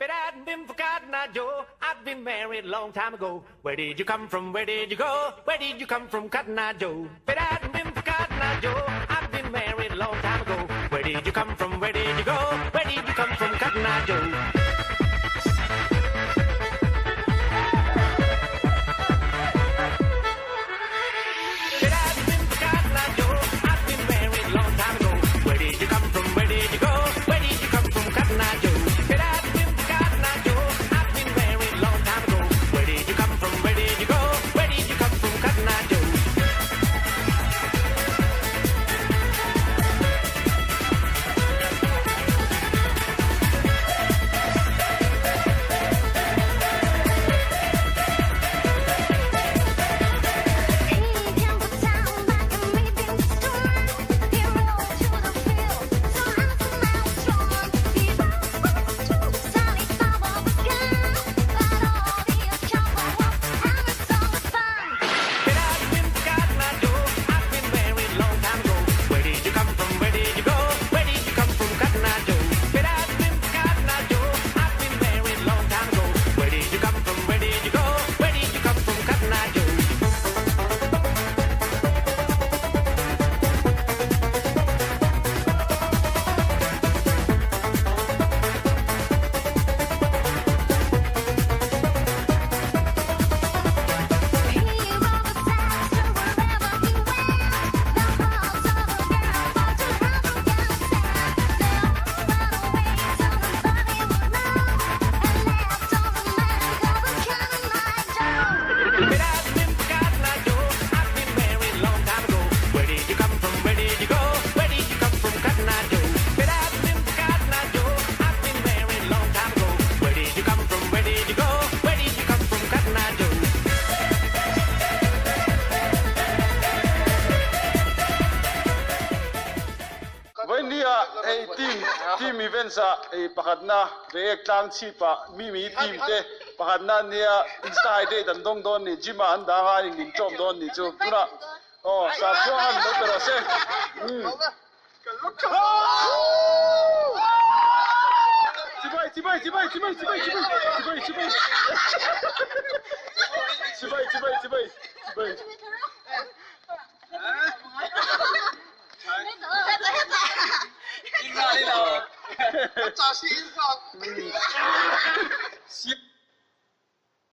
But I hadn't been forgotten, I Joe. I'd been married a long time ago. Where did you come from? Where did you go? Where did you come from, Cotton Eye Joe? But I hadn't been forgotten, I Joe. I'd been married a long time ago. Where did you come from? Where did you go? Where did you come from, Cotton Eye Joe? team events pakhat na react tang chi pa mi team te pakhat na nia insta ide dan dong don ni jima an da nga ni chom don ni chu tuna oh sa chuang an do pero se Cibai炸心